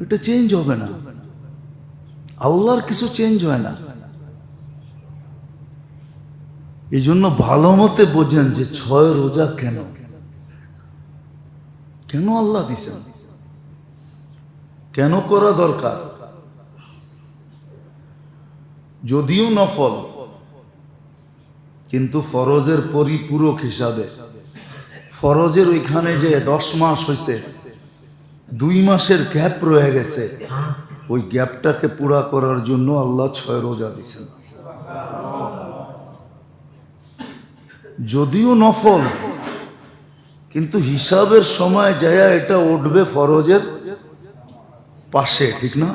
এটা চেঞ্জ হবে না। আল্লাহর কিছু চেঞ্জ হয় না। এই জন্য ভালো মতে বোঝেন যে 6 রোজা কেন কেন আল্লাহ দিছেন, কেন করা দরকার। যদিও নফল, কিন্তু ফরজের পরিপূরক হিসাবে। ফরজের ওইখানে যে 10 মাস হয়েছে, 2 মাসের গ্যাপ রয়ে গেছে, ওই গ্যাপটাকে পুরা করার জন্য আল্লাহ 6 রোজা দিছেন। যদিও নফল, কিন্তু হিসাবের সময় যায় এটা উঠবে ফরজের পাশে, ঠিক না?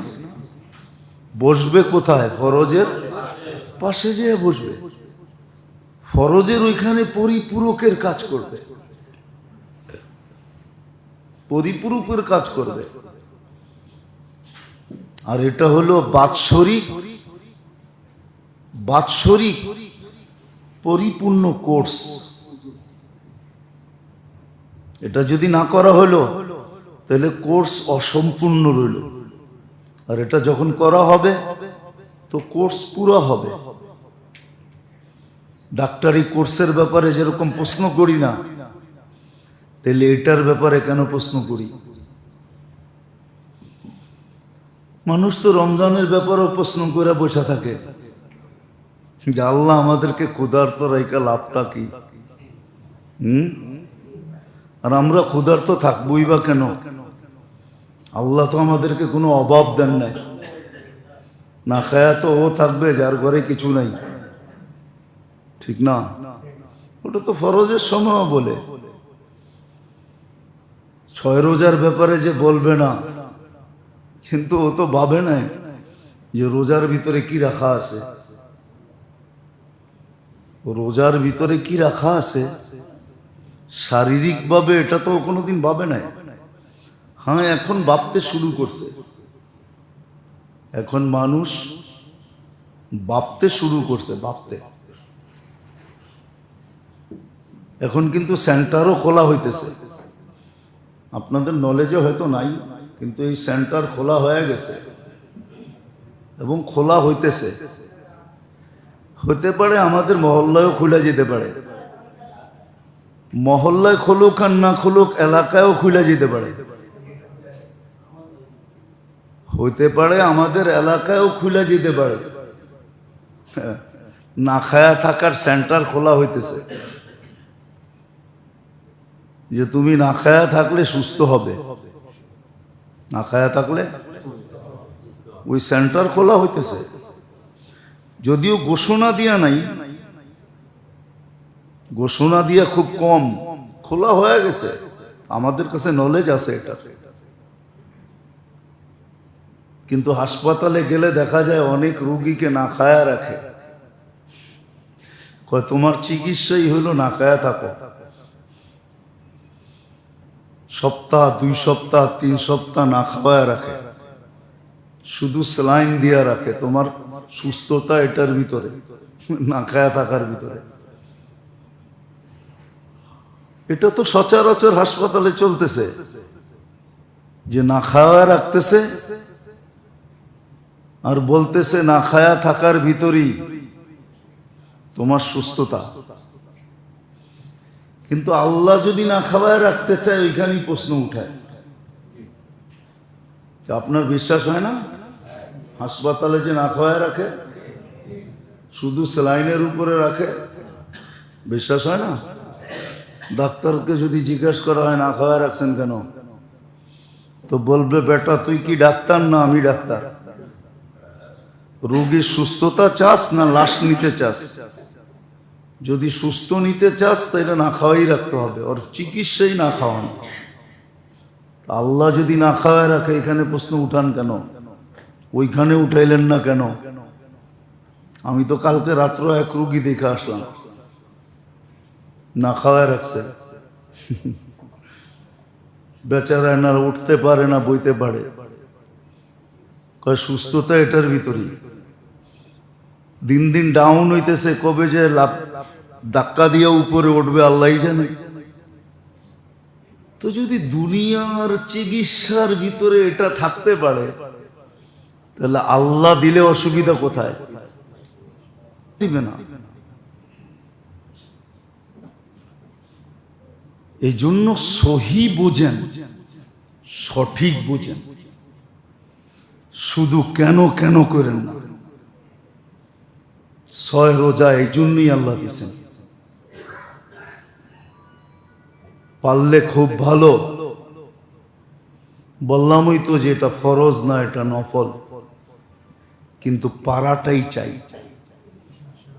বসবে কোথায়? ফরজের পাশে যেয়ে বসবে। ফরজের ওইখানে পরিপূরকের কাজ করবে, পরিপূরকের কাজ করবে। আর এটা হলো বাৎসরিক পরিপূর্ণ কোর্স। এটা যদি না করা হলো তাহলে কোর্স অসম্পূর্ণ রইল। আর এটা যখন করা হবে তো কোর্স পুরো হবে। ডাক্তারি কোর্সের ব্যাপারে যেরকম প্রশ্ন করি না, তাহলে এটার ব্যাপারে কেন প্রশ্ন করি? মানুষ তো রমজানের ব্যাপারেও প্রশ্ন করে বসে থাকে যে আল্লাহ আমাদেরকে ক্ষুধার্ত রাইকা লাভটা কি? আর আমরা ক্ষুধার্ত থাকবোই বা কেন? আল্লাহ তো আমাদেরকে কোনো অভাব দেন নাই। না খায়া তো ও থাকবে যার ঘরে কিছু নাই, ঠিক না? ওটা তো ফরজের সময় বলে। 6 রোজার ব্যাপারে যে বলবে না, কিন্তু ও তো ভাবে নাই যে রোজার ভিতরে কি রাখা আছে। রোজার ভিতরে কি রাখা আছে শারীরিকভাবে এটা তো কোনোদিন ভাবে নাই। হ্যাঁ, এখন ভাবতে শুরু করছে। এখন মানুষ ভাবতে শুরু করছে, ভাবতে। এখন কিন্তু সেন্টারও খোলা হইতেছে। আপনাদের নলেজে হয়তো নাই, কিন্তু এই সেন্টার খোলা হয়ে গেছে এবং খোলা হইতেছে। হতে পারে আমাদের মহল্লায়ও খুলে যেতে পারে। মহল্লায় খুলুক আর না খুলুক, এলাকায়ও খুলে যেতে পারে। হইতে পারে আমাদের এলাকায়ও খুলে যেতে পারে। না খায়া থাকার সেন্টার খোলা হইতেছে, যে তুমি না খায়া থাকলে সুস্থ হবে। না খায়া থাকলে ওই সেন্টার খোলা হইতেছে। যদিও ঘোষণা দিয়া নাই, ঘোষণা দিয়া খুব কম, খোলা হয়ে গেছে। আমাদের কাছে নলেজ আছে এটা। কিন্তু হাসপাতালে গেলে দেখা যায় অনেক রোগীকে না খায়া রাখে। কয় তোমার চিকিৎসাই হইল না খায়া থাকো। সপ্তাহ, 2 সপ্তাহ, 3 সপ্তাহ না খাওয়ায় রাখে, শুধু স্যালাইন দিয়া রাখে। তোমার সুস্থতা এটার ভিতরে, না খায়া থাকার ভিতরে। এটা তো সচরাচর হাসপাতালে চলতেছে, যে না খাওয়া রাখতেছে আর বলতেছে না খায়া থাকার ভিতরেই তোমার সুস্থতা। কিন্তু আল্লাহ যদি না খাওয়ায় রাখতে চায়, ওইখানেই প্রশ্ন উঠায়। আপনার বিশ্বাস হয় না? হাসপাতালে যে না খাওয়ায় রাখে, শুধু স্যালাইনের উপরে রাখে, বিশ্বাস হয় না? ডাক্তারকে যদি জিজ্ঞাসা করা হয় না খাওয়ায় রাখছেন কেন, তো বলবে বেটা তুই কি ডাক্তার না আমি ডাক্তার? রোগীর সুস্থতা চাস না লাশ নিতে চাস? যদি সুস্থ নিতে চাস তাহলে না খাওয়াই রাখতে হবে, ওর চিকিৎসাই না খাওয়ানো। আল্লাহ যদি না খাওয়ায় রাখে, এখানে প্রশ্ন উঠান কেন? ওইখানে উঠাইলেন না কেন? আমি তো কালকে রাত্র এক রোগী দেখে আসলাম, না খাওয়ায় রাখছে। বেচারা না উঠতে পারে না বইতে পারে। কয় সুস্থতা এটার ভিতরেই। দিন দিন ডাউন হইতেছে, কবে যে ধাক্কা দিয়ে উপরে উঠবে আল্লাহই জানে। তো যদি দুনিয়ার চিকিৎসার ভিতরে এটা থাকতে পারে, তাহলে আল্লাহ দিলে অসুবিধা কোথায়? দিবে না। এই জন্য সহি বোঝেন, সঠিক বোঝেন, শুধু কেন কেন করেন না। 6 রোজা এই জন্যই আল্লাহ দিয়েছেন। পারলে খুব ভালো, বললামই তো যে এটা ফরজ না, এটা নফল, কিন্তু পারাটাই চাই।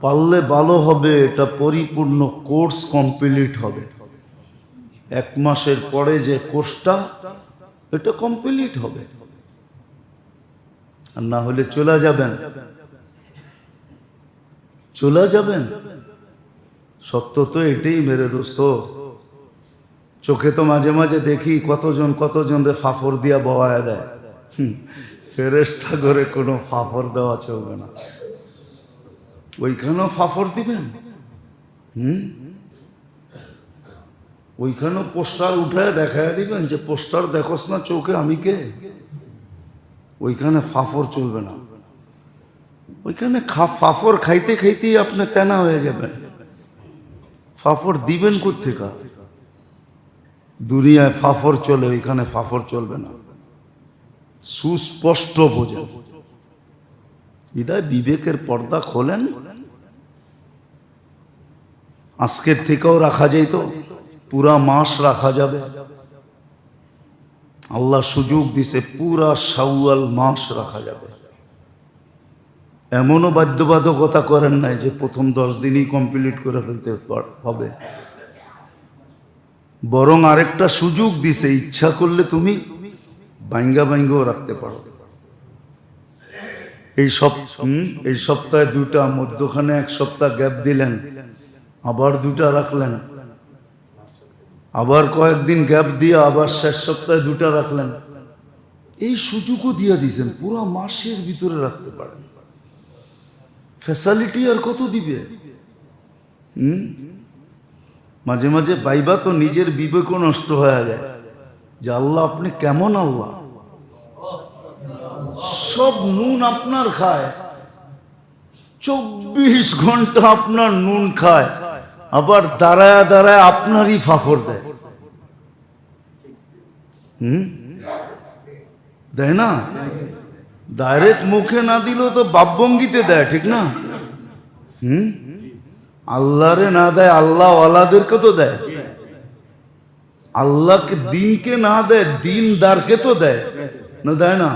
পারলে ভালো হবে, এটা পরিপূর্ণ কোর্স কমপ্লিট হবে। 1 মাসের পরে যে কোর্সটা, এটা কমপ্লিট হবে। আর না হলে চলে যাবেন, চলে যাবেন। সত্য তো এটাই মেরে দোস্ত। চোখে তো মাঝে মাঝে দেখি কতজন রে ফাফর দিয়া বওয়ায় দেয়। ফেরেশতা করে কোনো ফাফর দেওয়া চলবে না। ওইখানেও ফাফর দিবেন? ওইখানেও পোস্টার উঠায় দেখায় দিবেন যে পোস্টার দেখোস না চোখে আমি কে? ওইখানে ফাফর চলবে না। ওইখানে ফাফর খাইতে খাইতেই আপনি তেনা হয়ে যাবেন। ফাফর দিবেন কোত্থেকে? দুনিয়ায় ফাফর চলে, ওইখানে ফাফর চলবে না। সুস্পষ্ট বোঝেন। হৃদয় বিবেকের পর্দা খোলেন। আজকের থেকেও রাখা যেত, পুরা মাস রাখা যাবে। আল্লাহ সুযোগ দিছে, পুরা শাওয়াল মাস রাখা যাবে। এমনও বাধ্যবাধকতা করেন নাই যে প্রথম 10 দিনই কমপ্লিট করে ফেলতে হবে। বরং আরেকটা সুযোগ দিছে, ইচ্ছা করলে তুমি বাইঙ্গাও রাখতে পারো। এই সপ্তাহে 2টা, মধ্যখানে 1 সপ্তাহ গ্যাপ দিলেন, আবার 2টা রাখলেন, আবার কয়েকদিন গ্যাপ দিয়ে আবার শেষ সপ্তাহে 2টা রাখলেন। এই সুযোগও দিয়ে দিয়েছেন, পুরো মাসের ভিতরে রাখতে পারেন। ফ্যাসিলিটি আর কত দিবে? মাঝে মাঝে বাইবা তো নিজের বিবেকও নষ্ট হয়ে যায় যে আল্লাহ আপনি কেমন আল্লাহ? সব নুন আপনার খায়, 24 ঘন্টা আপনার নুন খায়, আবার দাঁড়ায় দাঁড়ায় আপনারই ফাফর দেয়। দেয় না? ডাইরেক্ট মুখে না দিলেও তো বাপভঙ্গিতে দেয়, ঠিক না? আল্লাহরে না দেয়, আল্লাহ ওয়ালাদেরকে তো দেয়। আল্লাহকে দিনকে না দেয়, দিনদারকে তো দেয় না, দেয় না?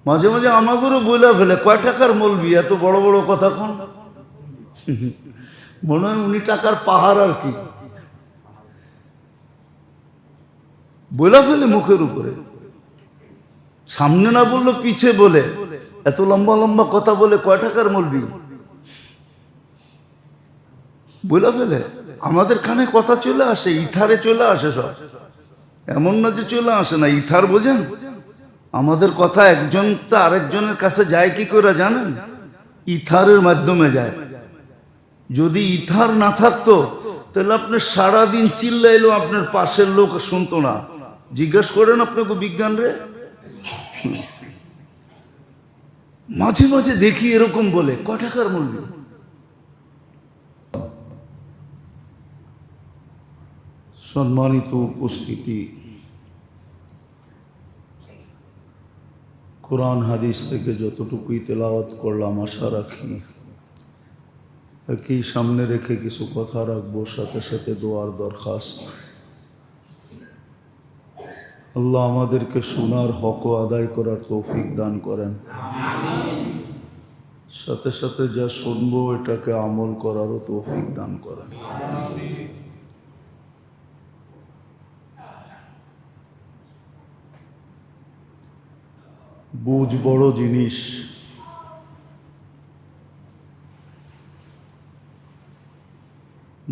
মাঝে মাঝে আমাদেরও বলে ফেলে, কয় টাকার মৌলবি, এত বড় বড় কথা কোন? মনে হয় উনি টাকার পাহাড় আর কি। বলে ফেলে মুখের উপরে, সামনে না বললো পিছে বলে, এত লম্বা লম্বা কথা বলে, কয় টাকার মৌলবি বলে ফেলে। আমাদের কানে কথা চলে আসে, ইথারে চলে আসে সব। এমন না যে চলে আসে না, ইথার বোঝেন? আমাদের কথা একজনটা আরেকজনের কাছে যায় কি করে জানেন? ইথারের মাধ্যমে যায়। যদি ইথার না থাকতো তাহলে আপনি সারাদিন চিল্লাইলেও আপনার পাশের লোক শুনতো না। জিজ্ঞেস করেন আপনাকে বিজ্ঞান রে। মাঝে মাঝে দেখি এরকম বলে, কয় টাকার মূল্য? সম্মানিত উপস্থিতি, কোরআন হাদিস থেকে যতটুকুই তেলাওয়াত করলাম, আশা রাখি একই সামনে রেখে কিছু কথা রাখবো, সাথে সাথে দোয়ার দরখাস্ত। আল্লাহ আমাদেরকে শোনার হক ও আদায় করার তৌফিক দান করেন। সাথে সাথে যা শুনবো এটাকে আমল করারও তৌফিক দান করেন। বুঝ বড় জিনিস।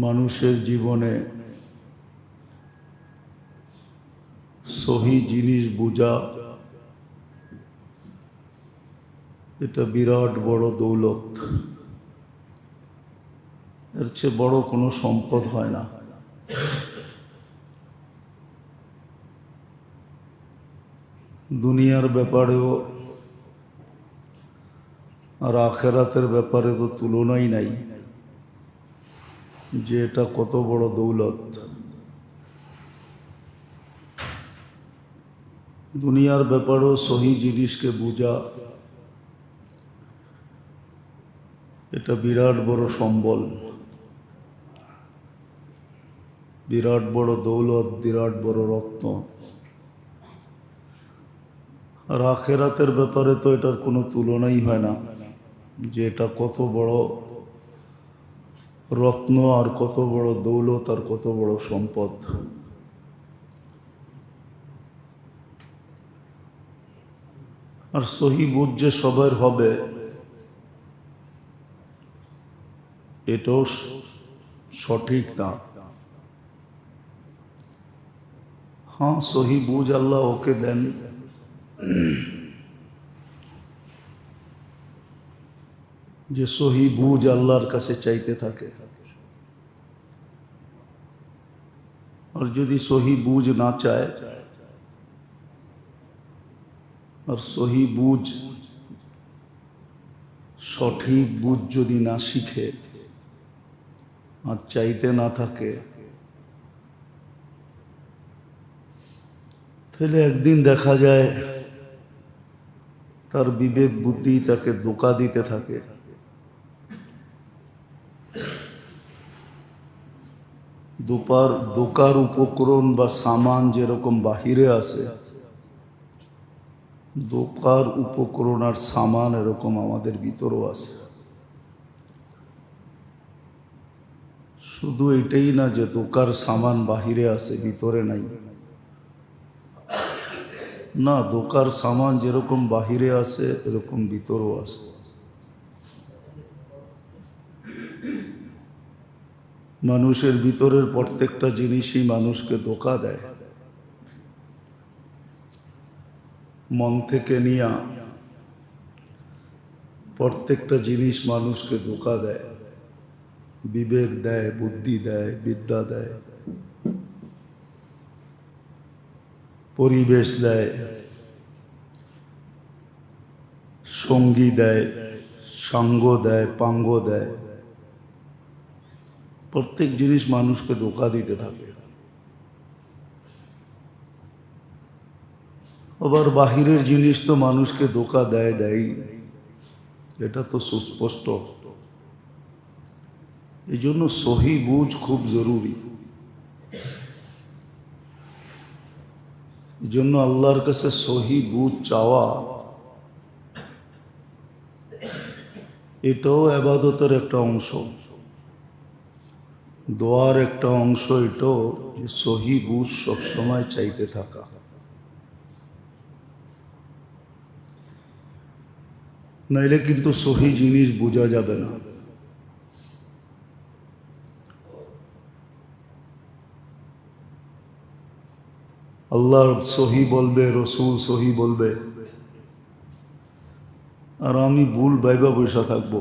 মানুষের জীবনে সহি জিনিস বোঝা, এটা বিরাট বড় দৌলত। এর চেয়ে বড় কোনো সম্পদ হয় না। দুনিয়ার ব্যাপারেও আর আখেরাতের ব্যাপারে তো তুলনাই নাই, যে এটা কত বড় দৌলত। দুনিয়ার ব্যাপারেও সহি জিনিসকে বোঝা এটা বিরাট বড় সম্বল, বিরাট বড় দৌলত, বিরাট বড় রত্ন। আর আখেরাতের ব্যাপারে তো এটার কোনো তুলনাই হয় না, যে এটা কত বড় রত্ন আর কত বড় দৌলত আর কত বড় সম্পদ। আর সহি বুঝ যে সবার হবে এটাও সঠিক না। হ্যাঁ, সহি বুঝ আল্লাহ ওকে দেন যে সহি বুঝ আল্লাহর কাছে চাইতে থাকে। আর যদি সহি বুঝ না চায় আর সহি বুঝ সঠিক বুঝ যদি না শিখে আর চাইতে না থাকে, তাহলে একদিন দেখা যায় তার বিবেক বুদ্ধি তাকে ধোঁকা দিতে থাকে। দোকার উপকরণ বা সামান যেরকম বাহিরে আছে, দোকার উপকরণ আর সামান এরকম আমাদের ভিতরেও আছে। শুধু এটাই না যে দোকার সামান বাহিরে আছে, ভিতরে নাই। না, দোকার সামান যেরকম বাহিরে আছে এরকম ভিতরেও আছে। মানুষের ভিতরের প্রত্যেকটা জিনিসই মানুষকে ধোঁকা দেয়। মন থেকে নিয়ে প্রত্যেকটা জিনিস মানুষকে ধোঁকা দেয়, বিবেক দেয়, বুদ্ধি দেয়, বিদ্যা দেয়, পরিবেশ দেয়, সঙ্গী দেয়, সঙ্গ দেয়, পাঙ্গ দেয়। প্রত্যেক জিনিস মানুষকে ধোঁকা দিতে থাকে। আবার বাহিরের জিনিস তো মানুষকে ধোঁকা দেয়, এটা তো সুস্পষ্ট। এই জন্য সহি বুঝ খুব জরুরি। এই জন্য আল্লাহর কাছে সহি বুঝ চাওয়া এটাও ইবাদতের একটা অংশ, দোয়ার একটা অংশ। এটাও যে সহি বুঝ সবসময় চাইতে থাকা। নাইলে কিন্তু সহি জিনিস বোঝা যাবে না। আল্লাহ সহি বলবে, রসুল সহি বলবে, আর আমি ভুল ভাইবা বসে থাকবো।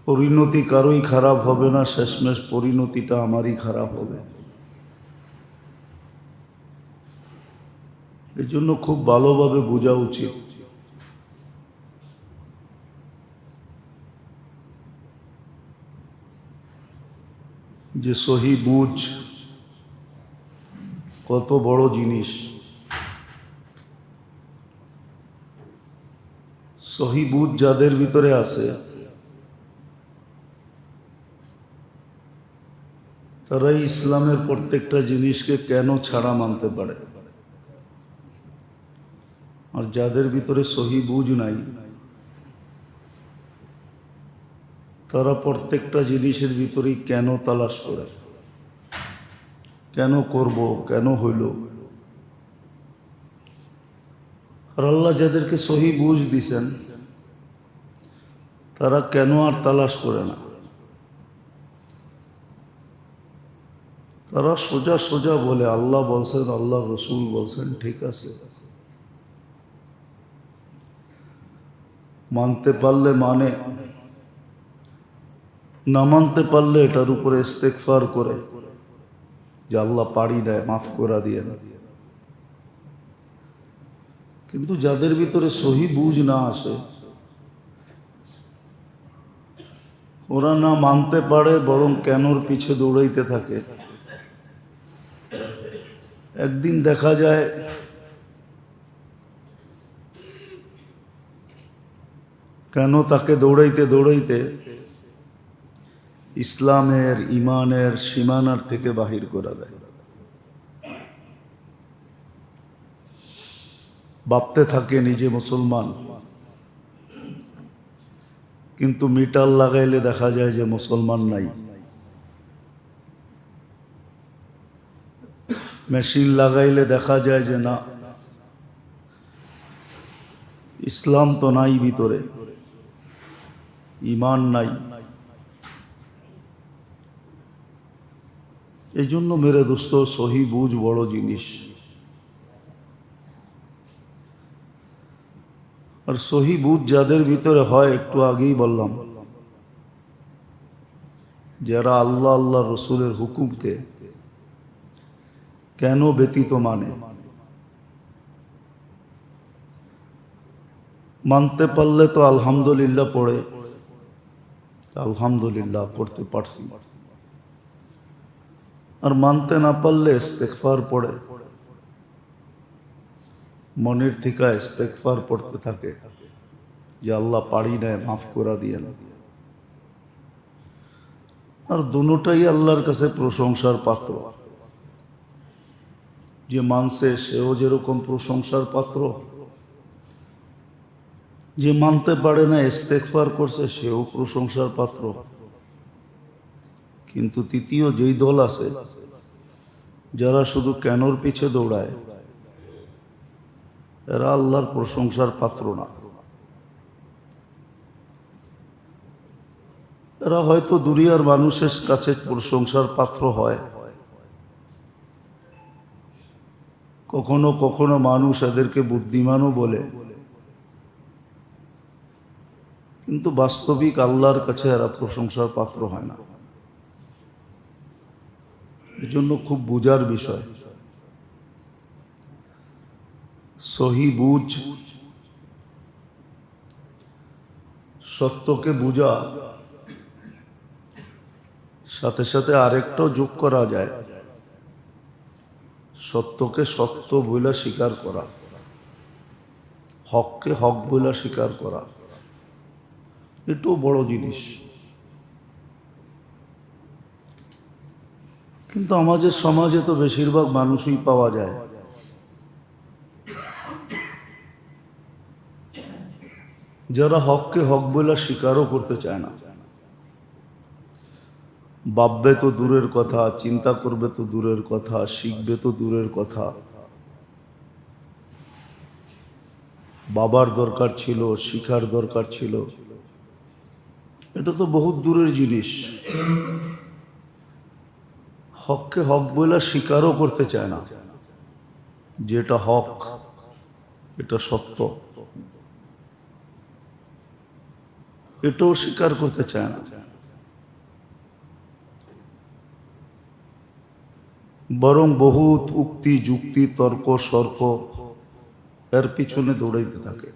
পরিণতি কারোই খারাপ হবে না, শেষমেশ পরিণতিটা আমারই খারাপ হবে। এই জন্য খুব ভালোভাবে বোঝা উচিত যে সহি বুঝ কত বড় জিনিস। সহি বুঝ যাদের ভিতরে আছে তারাই ইসলামের প্রত্যেকটা জিনিসকে কেন ছাড়া মানতে পারে। আর যাদের ভিতরে সহি বুঝ নাই তারা প্রত্যেকটা জিনিসের ভিতরেই কেন তালাশ করে, কেন করব, কেন হইল। আর আল্লাহ যাদেরকে সহি বুঝ দিছেন তারা কেন আর তালাশ করে না। তারা সোজা সোজা বলে আল্লাহ বলছেন, আল্লাহ রসুল বলছেন, ঠিক আছে, মানতে পারলে মানে, না মানতে পারলে এটার উপরে ইস্তেগফার করে যে আল্লাহ পারি নাই, মাফ করে দিয়েন। কিন্তু যাদের ভিতরে সহি বুঝ না আসে, ওরা না মানতে পারে, বরং কেনর পিছে দৌড়াইতে থাকে। একদিন দেখা যায় কেন তাকে দৌড়াইতে দৌড়াইতে ইসলামের, ইমানের সীমানার থেকে বাহির করে দেয়। ভাবতে থাকে নিজে মুসলমান, কিন্তু মিটার লাগাইলে দেখা যায় যে মুসলমান নাই। মেশিন লাগাইলে দেখা যায় যে না, ইসলাম তো নাই ভিতরে, ইমান নাই। এই জন্য মেরে দোস্ত, সহি বুঝ বড় জিনিস। আর সহি বুঝ যাদের ভিতরে হয়, একটু আগেই বললাম, যারা আল্লাহ আল্লাহ রসুলের হুকুমকে কেন ব্যতীত মানে, মানতে পারলে তো আলহামদুলিল্লাহ পড়ে, আলহামদুলিল্লাহ করতে পারছি। আর মানতে না পারলে ইস্তেগফার পড়ে, মনের থেকে ইস্তেগফার পড়তে থাকে যে আল্লাহ পারি নাই, মাফ করে দিয়েন। আর দুটোটাই আল্লাহর কাছে প্রশংসার পাত্র। যে মানছে সেও যেরকম প্রশংসার পাত্র, যে মানতে পারে না ইস্তেগফার করছে সেও প্রশংসার পাত্র। কিন্তু তৃতীয় যেই দল আছে, যারা শুধু কেনর পিছে দৌড়ায়, এরা আল্লাহর প্রশংসার পাত্র না। এরা হয়তো দুনিয়ার মানুষের কাছে প্রশংসার পাত্র হয়, কখনো কখনো মানুষ এদেরকে বুদ্ধিমানও বলে, কিন্তু বাস্তবিক আল্লাহর কাছে এরা প্রশংসার পাত্র হয় না। এজন্য খুব বুঝার বিষয়। সহি বুঝ, সত্যকে বুঝা, সাথে সাথে আরেকটাও যোগ করা যায়, সত্যকে সত্য বইলা স্বীকার করা, হককে হক বইলা স্বীকার করা, এটাও বড় জিনিস। কিন্তু আমাদের সমাজে তো বেশিরভাগ মানুষই পাওয়া যায় যারা হককে হক বইলা স্বীকারও করতে চায় না। ভাববে তো দূরের কথা, চিন্তা করবে তো দূরের কথা, শিখবে তো দূরের কথা। বাবার দরকার ছিল, শিখার দরকার ছিল, এটা তো বহুত দূরের জিনিস। হককে হক বইলা স্বীকারও করতে চায় না, যেটা হক, এটা সত্য, এটাও স্বীকার করতে চায় না। বরং বহুত উক্তি যুক্তি তর্ক সর্ক এর পিছনে দৌড়াইতে থাকে।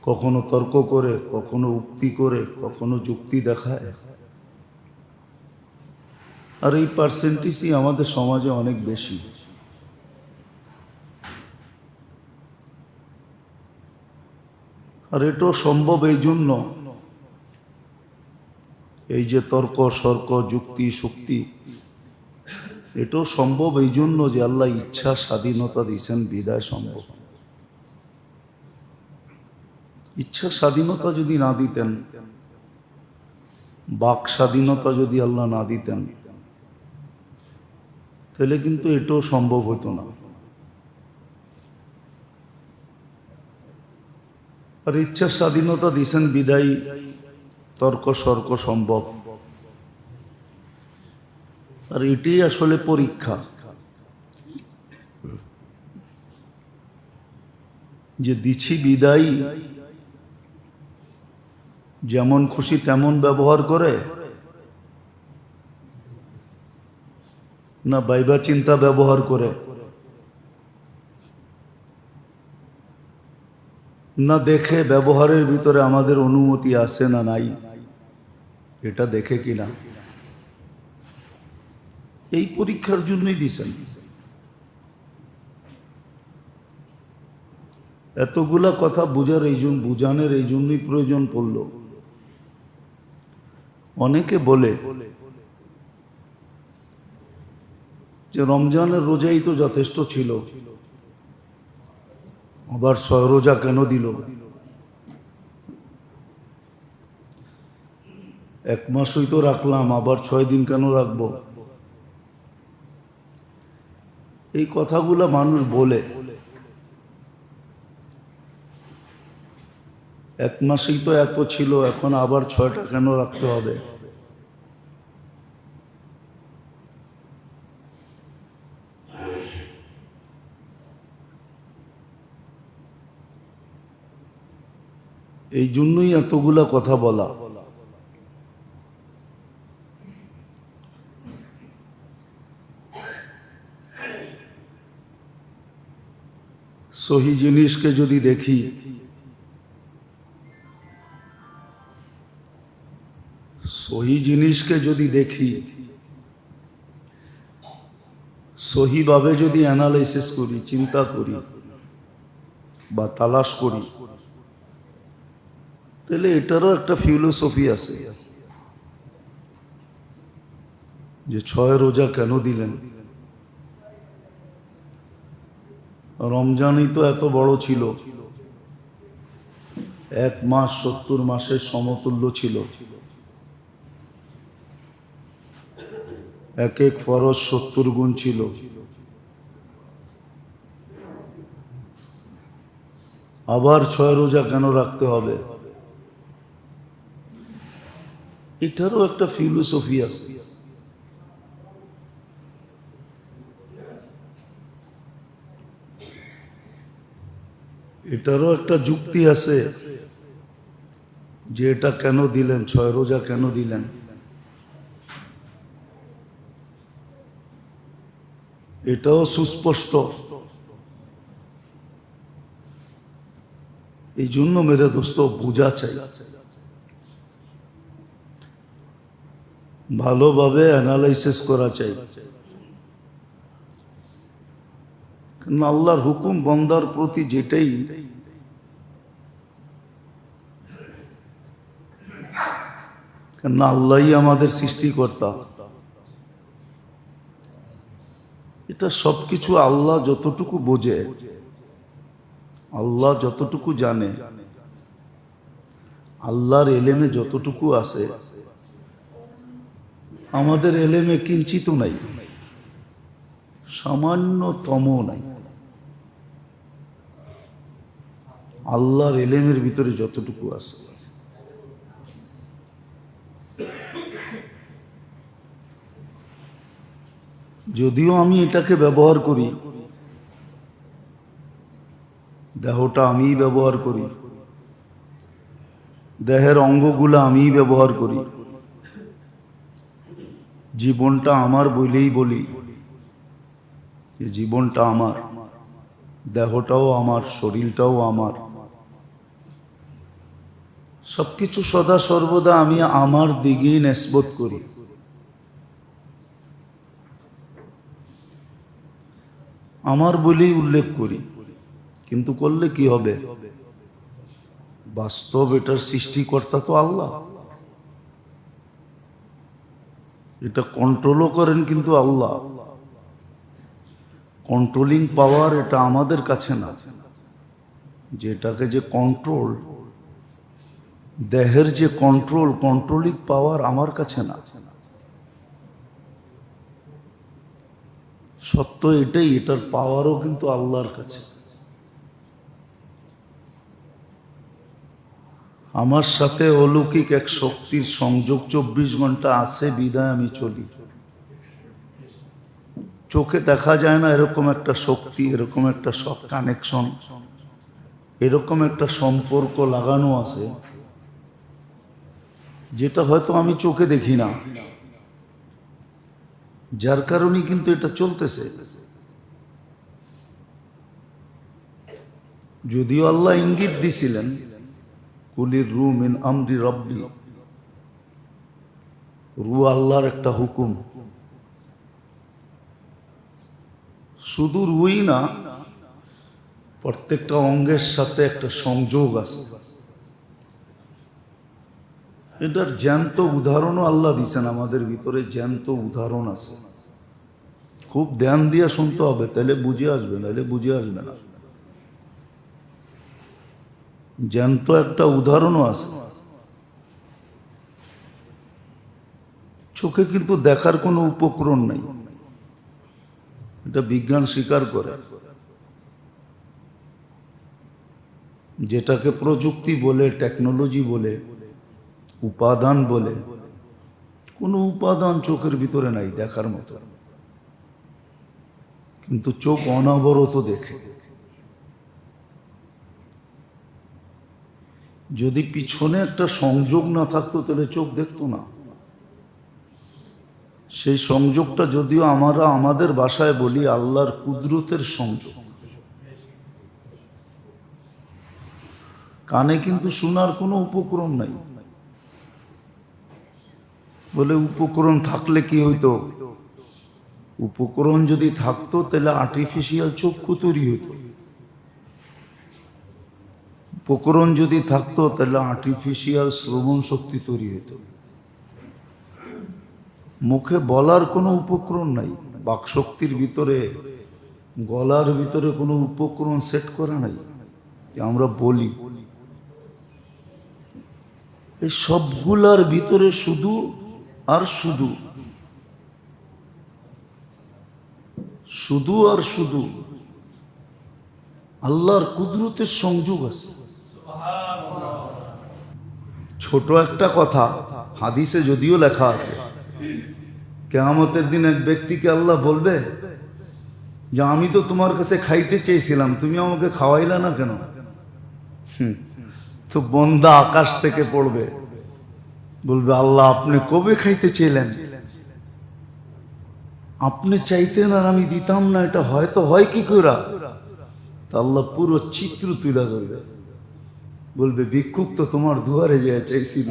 কখনো তর্ক করে, কখনো উক্তি করে, কখনো যুক্তি দেখায়। আর এই পার্সেন্টেজই আমাদের সমাজে অনেক বেশি। আর এটাও সম্ভব এই জন্য, এই যে তর্ক সর্ক যুক্তি শক্তি, এটাও সম্ভব এই জন্য যে আল্লাহ ইচ্ছা স্বাধীনতা দিয়েছেন, বিদায় সম্ভব। ইচ্ছা স্বাধীনতা যদি না দিতেন, বাক স্বাধীনতা যদি আল্লাহ না দিতেন, তাহলে কিন্তু এটাও সম্ভব হতো না। আর ইচ্ছা স্বাধীনতা দিয়েছেন বিদায় তর্ক সর্ক সম্ভব। আর এটাই আসলে পরীক্ষা, যে দিছি বিদায় যেমন খুশি তেমন ব্যবহার করে, না বাইবা চিন্তা ব্যবহার করে, না দেখে ব্যবহারের ভিতরে আমাদের অনুমতি আছে না নাই, এটা দেখে কিনা, এই পরীক্ষার জন্যই দিছেন। এতগুলা কথা বুঝানোর এই জন্যই প্রয়োজন পড়ল। অনেকে বলে যে রমজানের রোজাই তো যথেষ্ট ছিল, আবার 6 রোজা কেন দিল? 1 মাসই তো রাখলাম, আবার 6 দিন কেন রাখবো? এই কথাগুলা মানুষ বলে। 1 মাসেই তো এত ছিল, এখন আবার 6টা কেন রাখতে হবে? এই জন্যই এতগুলা কথা বলা। সহি জিনিসকে যদি দেখি, সহিভাবে যদি অ্যানালাইসিস করি, চিন্তা করি বা তালাশ করি, তাহলে এটারও একটা ফিলোসফি আছে যে 6 রোজা কেন দিলেন। রমজানই তো এত বড় ছিল, 1 মাস 70 মাসের সমতুল্য ছিল। এক এক ফরজ 70 গুণ ছিল। আবার 6 রোজা কেন রাখতে হবে? এটারও একটা ফিলোসফি আছে। এটারও একটা যুক্তি আছে যে এটা কেন দিলেন, 6 রোজা কেন দিলেন। এটাও সুস্পষ্ট। এই জন্য মেরে দোস্ত বোঝা চাই, ভালোভাবে অ্যানালাইসিস করা চাই। কারণ আল্লাহর হুকুম বন্দার প্রতি যেটাই, কারণ আল্লাহই আমাদের সৃষ্টিকর্তা। এটা সবকিছু আল্লাহ যতটুকু বোঝে, আল্লাহ যতটুকু জানে, আল্লাহর এলেমে যতটুকু আছে, আমাদের এলেমে কিঞ্চিত নাই, সামান্যতম নাই। আল্লাহর এলেমের ভিতরে যতটুকু আছে, যদিও আমি এটাকে ব্যবহার করি, দেহটা আমিই ব্যবহার করি, দেহের অঙ্গগুলো আমিই ব্যবহার করি, জীবনটা আমার বলেই বলি যে জীবনটা আমার, দেহটাও আমার, শরীরটাও আমার, সবকিছু সদা সর্বদা আমি আমার দিকেই নেসবত করি। আমার বলেই উল্লেখ করি, কিন্তু করলে কি হবে? বাস্তব এটার সৃষ্টিকর্তা তো আল্লাহ, এটা কন্ট্রোলও করেন কিন্তু আল্লাহ। কন্ট্রোলিং পাওয়ার এটা আমাদের কাছে না, যেটাকে যে কন্ট্রোল, দেহের যে কন্ট্রোলিং পাওয়ার আমার কাছে না। সত্য এটাই, এটার পাওয়ারও কিন্তু আল্লাহর কাছে। আমার সাথে অলৌকিক এক শক্তির সংযোগ 24 ঘন্টা আছে বিদায় আমি চলি। চোখে দেখা যায় না এরকম একটা শক্তি, এরকম একটা কানেকশন, এরকম একটা সম্পর্ক লাগানো আছে যেটা হয়তো আমি চোখে দেখি না, যার কারণে কিন্তু এটা চলতেছে। যদিও আল্লাহ ইঙ্গিত দিছিলেন, কুলির রু মিন আমরি রব্বি, রু আল্লাহর একটা হুকুম। শুধু রুই না, প্রত্যেকটা অঙ্গের সাথে একটা সংযোগ আছে। এটার জ্যান্ত উদাহরণও আল্লাহ দিচ্ছেন, আমাদের ভিতরে জ্যান্ত উদাহরণ আছে। খুব ধ্যান দিয়ে শুনতে হবে, তাহলে বুঝে আসবে, নাহলে বুঝে আসবে না। জ্যান্ত একটা উদাহরণও আছে। চোখে কিন্তু দেখার কোনো উপকরণ নাই, এটা বিজ্ঞান স্বীকার করে। যেটাকে প্রযুক্তি বলে, টেকনোলজি বলে, উপাদান বলে, কোনো উপাদান চোখের ভিতরে নাই দেখার মতো। কিন্তু চোখ অনবরত দেখে। যদি পিছনে একটা সংযোগ না থাকতো তাহলে চোখ দেখতো না। সেই সংযোগটা যদিও আমরা আমাদের ভাষায় বলি আল্লাহর কুদরতের সংযোগ। কানে কিন্তু শোনার কোনো উপকরণ নাই। বলে উপকরণ থাকলে কি হইতো? উপকরণ যদি থাকতো তাহলে আর্টিফিশিয়াল চক্ষু তৈরি হইতো। উপকরণ যদি থাকতো তাহলে আর্টিফিশিয়াল শ্রবণ শক্তি তৈরি হইতো। মুখে বলার কোনো উপকরণ নাই, বাকশক্তির ভিতরে, গলার ভিতরে কোনো উপকরণ সেট করা নাই যে আমরা বলি। এই সবগুলার ভিতরে শুধু আর শুধু, শুধু আর শুধু আল্লাহর কুদরতের সংযোগ আছে। ছোট একটা কথা, হাদিসে যদিও লেখা আছে, কিয়ামতের দিন এক ব্যক্তিকে আল্লাহ বলবে যে আমি তো তোমার কাছে খাইতে চেয়েছিলাম, তুমি আমাকে খাওয়াইলা না কেন? তো বন্দা আকাশ থেকে পড়বে, বলবে আল্লাহ আপনি কবে খাইতে চেয়েলেন? আপনি চাইতেন আর আমি দিতাম না, এটা হয়তো হয় কি করে? তা আল্লাহ পুরো চিত্র তুলে ধরবে, বলবে ভিক্ষুক তো তোমার দুয়ারে যায় চাইছিল,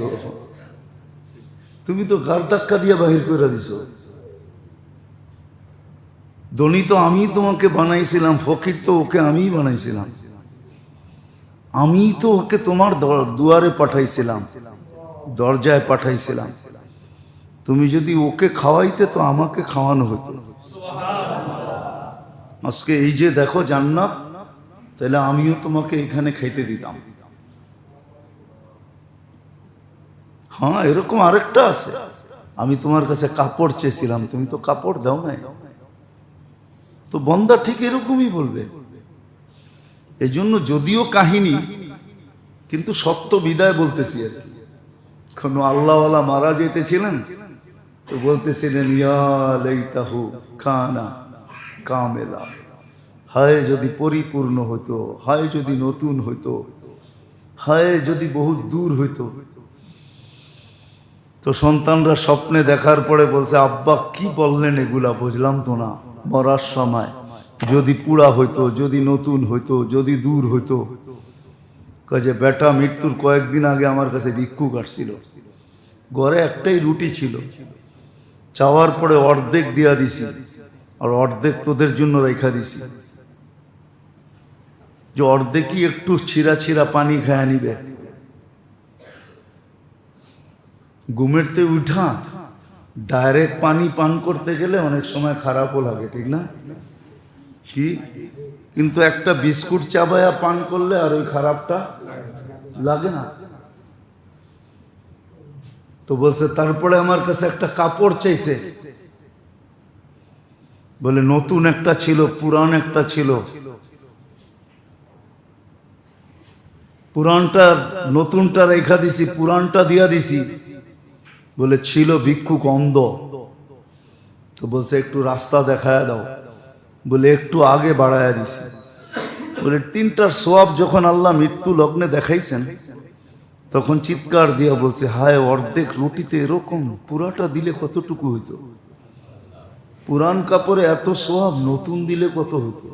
তুমি তো গার ধাক্কা দিয়ে বাহির করে দিছ। ধনী তো আমি তোমাকে বানাইছিলাম, ফকির তো ওকে আমিই বানাইছিলাম, আমি তো ওকে তোমার দুয়ারে পাঠাইছিলাম, দরজায় পাঠাইছিলাম। তুমি যদি ওকে খাওয়াইতে তো আমাকে খাওয়ানো হতো। আজকে এই যে দেখো জান্নাত, তাহলে আমিও তোমাকে এখানে খাইতে দিতাম। হ্যাঁ, এরকম আরেকটা আছে, আমি তোমার কাছে কাপড় চেয়েছিলাম, তুমি তো কাপড় দাও নাই। তো বন্দা ঠিক এরকমই বলবে। এই জন্য যদিও কাহিনী, কিন্তু সত্য বিদায় বলতেছি আর কি। কোনো আল্লাহওয়ালা মারা যেতেছিলেন, তো বলতেছিলেন ইয়া লাইতাহু কানা কামেলা, হায় যদি পরিপূর্ণ হইতো, হায় যদি নতুন হইতো, হায় যদি বহু দূর হইতো। তো সন্তানরা স্বপ্নে দেখার পরে বলছে আব্বা কি বললেন এগুলা, বুঝলাম তো না। মরার সময় যদি পুরা হইতো, যদি নতুন হইতো, যদি দূর হইতো। কাজে বেটা মৃত্যুর কয়েকদিন আগে আমার কাছে ভিক্ষুক আসছিল, ঘরে একটাই রুটি ছিল, চাওয়ার পরে অর্ধেক দিয়া দিছি, আর অর্ধেক তোদের জন্য রেখা দিছি, যে অর্ধেকই একটু ছিঁড়া ছিঁড়া পানি খায়া নিবে। ঘুমেরতে উঠা ডাইরেক্ট পানি পান করতে গেলে অনেক সময় খারাপও লাগে, ঠিক না? কি কিন্তু একটা বিস্কুট চাবায়া পান করলে আর ওই খারাপটা লাগে না। তো বলছে তারপরে আমার কাছে একটা কাপড় চাইছে, বলে নতুন একটা ছিল, পুরান একটা ছিল। পুরানটা নতুনটা রেখা দিছি, পুরানটা দিয়া দিছি। বলে ছিল ভিক্ষুক অন্ধ, তো বলছে একটু রাস্তা দেখায় দাও, বলে একটু আগে বাড়ায়া দিছি। বলে তিনটার সোয়াব যখন আল্লাহ মৃত্যু লগ্নে দেখাইছেন, তখন চিৎকার দিয়া বলছে, হায় অর্ধেক রুটিতে এরকম, পুরাটা দিলে কতটুকু হইতো? পুরান কাপড়ে এত সোয়াব, নতুন দিলে কত হতো?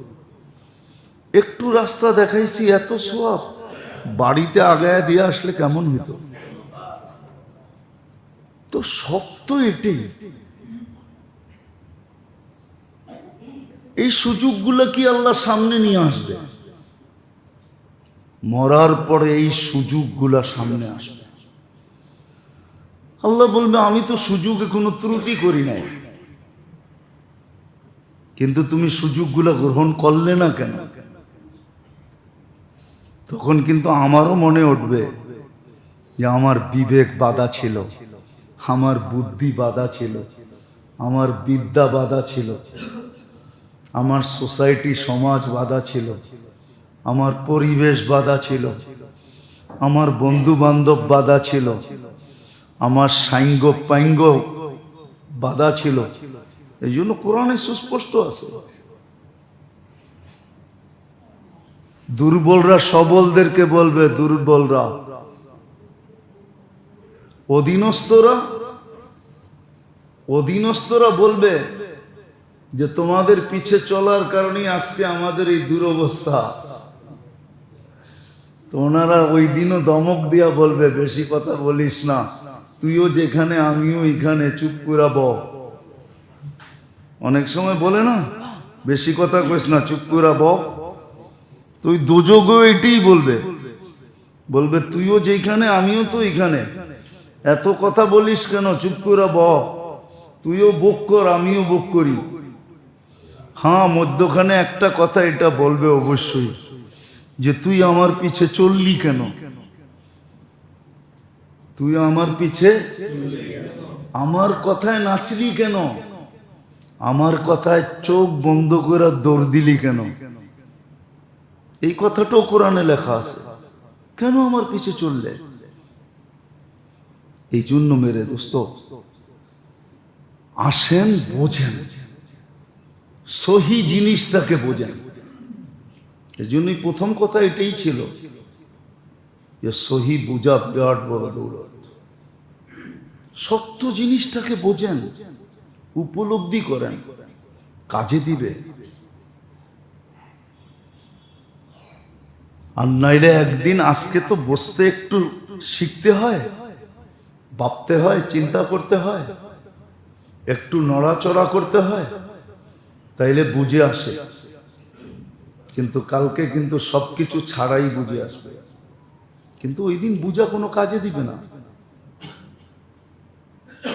একটু রাস্তা দেখাইছি, এত সোয়াব, বাড়িতে আগায় দিয়ে আসলে কেমন হইতো? তো সত্য এটাই। এই সুযোগগুলো কি আল্লাহ সামনে নিয়ে আসবে? মরার পরে এই সুযোগগুলা সামনে আসবে। আল্লাহ বলবে, আমি তো সুযোগে কোনো ত্রুটি করি নাই, কিন্তু তুমি সুযোগগুলা গ্রহণ করলে না কেন? তখন কিন্তু আমারও মনে উঠবে যে আমার বিবেক বাধা ছিল, আমার বুদ্ধি বাধা ছিল, আমার বিদ্যা বাধা ছিল, আমার সোসাইটি সমাজ বাধা ছিল, আমার পরিবেশ বাধা ছিল, আমার বন্ধু বান্ধব বাধা ছিল, আমার সাইঙ্গ পাইঙ্গ বাধা ছিল। এই জন্য কোরআনে সুস্পষ্ট আছে, দুর্বলরা সবলদেরকে বলবে, দুর্বলরা অধীনস্থরা বলবে যে তোমাদের পিছে চলার কারণে আজকে আমাদের এই দুরবস্থা। তো ওনারা ওই দিনও ধমক দিয়া বলবে, বেশি কথা বলিস না, তুইও যেখানে আমিও এখানে, চুপ করে বল। অনেক সময় বলে না, বেশি কথা কইস না, চুপ করে বল। তুই দোজগও এটাই বলবে, বলবে তুইও যেখানে আমিও তো এখানে, এত কথা বলিস কেন, চুপ করে বল। তুইও বক কর, আমিও বক করি। হ্যাঁ, মধ্যখানে একটা কথা এটা বলবে অবশ্যই, যে তুই আমার পিছে চললি কেন? তুই আমার পিছে আমার কথায় নাচলি কেন? আমার কথায় চোখ বন্ধ করে দৌড় দিলি কেন? এই কথাটাও কোরআনে লেখা আছে, কেন আমার পিছে চললে? এই জন্য মেরে দোস্ত, আসেন বোঝেন, সহি জিনিসটাকে বোঝেন। এই জন্যই প্রথম কথা এটাই ছিল যে সহি বুঝা বিরাট বড় দৌলত। সত্য জিনিসটাকে বোঝেন, উপলব্ধি করেন, কাজে দিবে। আর নাইলে একদিন, আজকে তো বসতে একটু শিখতে হয়, ভাবতে হয়, চিন্তা করতে হয়, একটু নড়াচড়া করতে হয়, তাইলে বুঝে আসে। কিন্তু কালকে কিন্তু সবকিছু ছাড়াই বুঝে আসবে, কিন্তু ওই দিন বুঝা কোনো কাজে দিবে না।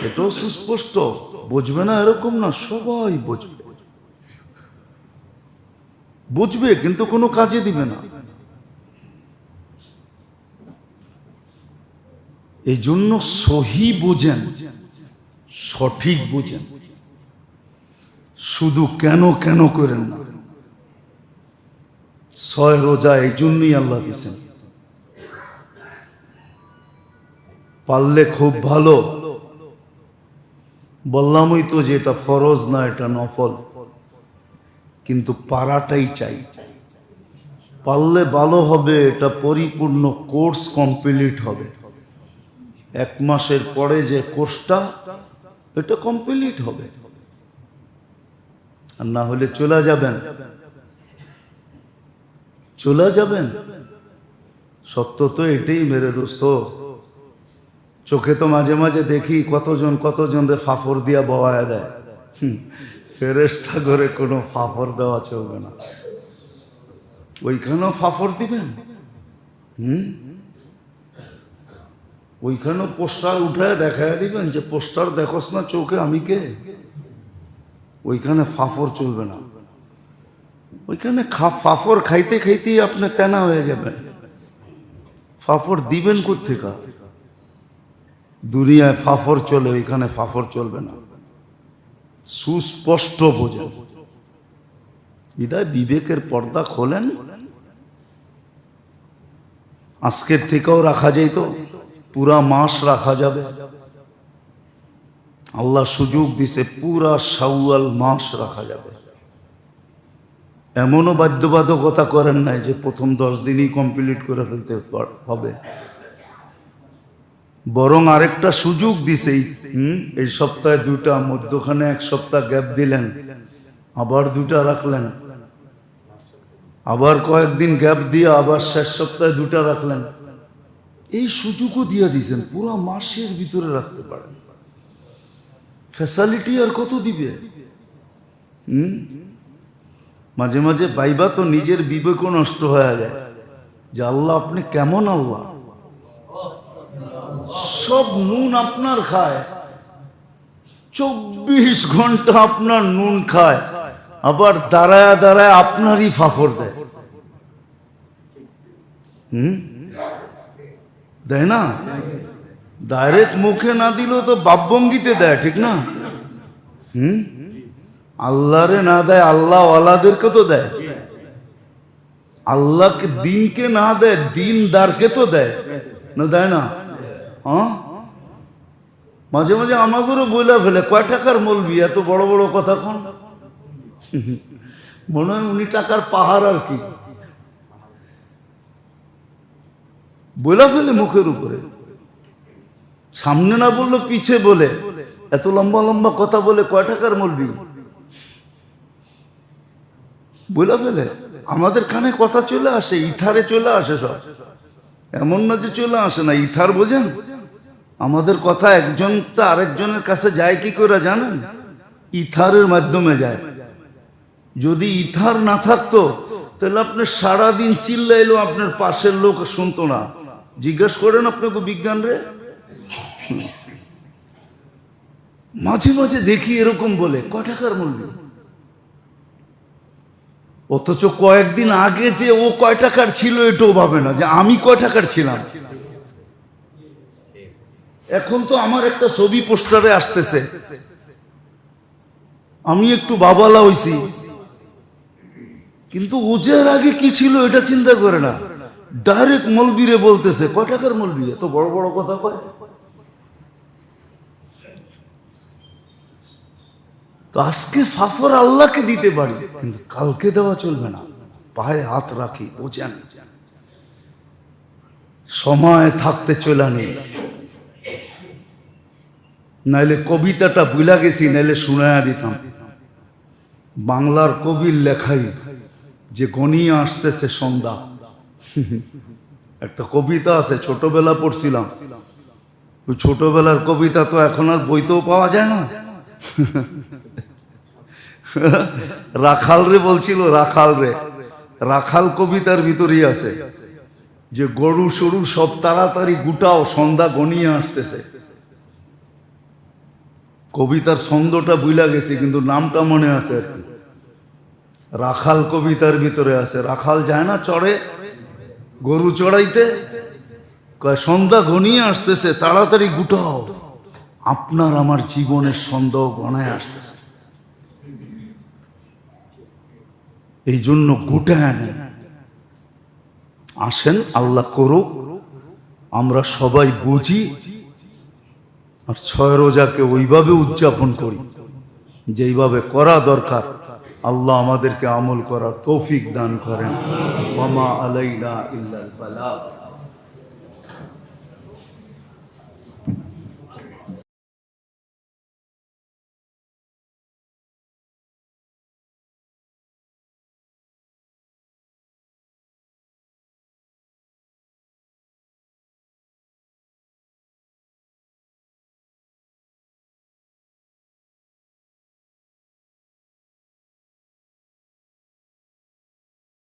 এটাও সুস্পষ্ট, বুঝবে না এরকম না, সবাই বুঝবে, বুঝবে কিন্তু কোনো কাজে দিবে না। এই জন্য সহি বুঝেন, সঠিক বুঝেন, শুধু কেন কেন করেন না। 6 রোজা এই জন্যই আল্লাহ দিয়েছেন, পারলে খুব ভালো। বললামই তো যে এটা ফরজ না, এটা নফল, কিন্তু পারাটাই চাই। পারলে ভালো হবে, এটা পরিপূর্ণ কোর্স কমপ্লিট হবে। 1 মাসের পরে যে কোর্সটা, এটা কমপ্লিট হবে। আর না হলে চলে যাবেন, চলে যাবেন। সত্য তো এটাই মেরে দোস্ত। চোখে তো মাঝে মাঝে দেখি কতজন রে ফাফড় দিয়া বওয়ায় দেয়। ফেরেশতা করে কোনো ফাফড় দেওয়া চলবে না, ওইখানেও ফাফড় দিবেন। ওইখানেও পোস্টার উঠায় দেখায় দিবেন যে পোস্টার দেখোস না চোখে আমি কে। ওইখানে ফাফড় চলবে না। ওইখানে ফাফড় খাইতে খাইতেই আপনি তেনা হয়ে যাবেন। ফাফড় দিবেন কোত্থেকে? দুনিয়ায় ফাফড় চলে, ওইখানে ফাফড় চলবে না। সুস্পষ্ট বোঝেন, হৃদয় বিবেকের পর্দা খোলেন। আজকের থেকেও রাখা যেত, পুরা মাস রাখা যাবে। আল্লাহ সুযোগ দিছে, পুরা শাওয়াল মাস রাখা যাবে। এমনও বাধ্যবাধকতা করেন নাই যে প্রথম 10 দিনই কমপ্লিট করে ফেলতে হবে। বরং আরেকটা সুযোগ দিছে, এই সপ্তাহে 2টা, মধ্যখানে 1 সপ্তাহ গ্যাপ দিলেন, আবার 2টা রাখলেন, আবার কয়েকদিন গ্যাপ দিয়ে আবার শেষ সপ্তাহে 2টা রাখলেন। এই সুযোগও দিয়ে দিয়েছেন, পুরো মাসের ভিতরে রাখতে পারেন। ফ্যাসিলিটি আর কত দিবে? মাঝে মাঝে বাইবা তো নিজের বিবেকও নষ্ট হয়ে যায় যে আল্লাহ আপনি কেমন আল্লাহ, সব নুন আপনার খায়, 24 ঘন্টা আপনার নুন খায়, আবার দাঁড়ায় দাঁড়ায় আপনারই ফাফর দেয়। দেয় না? ডাইরেক্ট মুখে না দিলেও তো বাপভঙ্গিতে দেয়, ঠিক না? আল্লাহরে না দেয়, আল্লাহ ওয়ালাদেরকে তো দেয়। আল্লাহকে দিনকে না দেয়, দিনদারকে তো দেয় না, দেয় না? হ্যাঁ, মাঝে মাঝে আমাদেরও বইলা ফেলে, কয় টাকার মৌলবি, এত বড় বড় কথা কোন? মনে হয় উনি টাকার পাহাড় আর কি, বইলা ফেলে মুখের উপরে, সামনে না বললো পিছে বলে, এত লম্বা লম্বা কথা বলে, কয় টাকার মৌলবি বইলা ফেলে। আমাদের কানে কথা চলে আসে, ইথারে চলে আসে সব, এমন না যে চলে আসে না। ইথার বোঝেন? আমাদের কথা একজনটা আরেকজনের কাছে যায় কি করে জানেন? ইথারের মাধ্যমে যায়। যদি ইথার না থাকতো তাহলে আপনি সারাদিন চিল্লাইলেও আপনার পাশের লোক শুনতো না। জিজ্ঞেস করেন আপনাকে বিজ্ঞান রে, মাঝে মাঝে দেখি এরকম বলে, কয় টাকার মূল্য, অথচ কয়েকদিন আগে যে ও কয় টাকার ছিল এটাও ভাবে না যে আমি কয় টাকার ছিলাম। এখন তো আমার একটা ছবি পোস্টারে আসতেছে, আমি একটু বাবালা হইছি, কিন্তু ওজের আগে কি ছিল এটা চিন্তা করে না, ডাইরেক্ট মলবিরে বলতেছে, কয় টাকার মলবি, এত বড় বড় কথা কয়। তো আজকে ফাফর আল্লাহকে দিতে পারি, কিন্তু কালকে দেওয়া চলবে না। পায়ে হাত রাখি, বোঝেন, সময় থাকতে চলে নেই। নাইলে কবিতাটা ভুলা গেছি, নাইলে শুনায়া দিতাম। বাংলার কবির লেখাই যে গনিয়ে আসতেছে সন্ধ্যা, একটা কবিতা আছে, ছোটবেলা পড়ছিলাম। ওই ছোটবেলার কবিতা তো এখন আর বইতেও পাওয়া যায় না। রাখাল রে বলছিল, রাখাল রে, রাখাল কবিতার ভিতরেই আছে যে গরু সরু সব তাড়াতাড়ি গুটাও, সন্ধ্যা গনিয়ে আসতেছে। কবিতার ছন্দটা ভুলা গেছে, কিন্তু নামটা মনে আছে আর কি। রাখাল কবিতার ভিতরে আছে, রাখাল যায় না চড়ে গরু চড়াইতে, কয় সন্ধ্যা ঘনিয়ে আসতেছে, তাড়াতাড়ি গুটাও, আপনার আমার জীবনের সন্ধ্যা গনায় আসতেছে। এই জন্য গুটায় নেন, আসেন, আল্লাহ করুক, আমরা সবাই বুঝি আর 6 রোজাকে ওইভাবে উদযাপন করি যেইভাবে করা দরকার। আল্লাহ আমাদেরকে আমল করার তৌফিক দান করেন। ওয়া মা আলাইনা ইল্লাল বালাগ।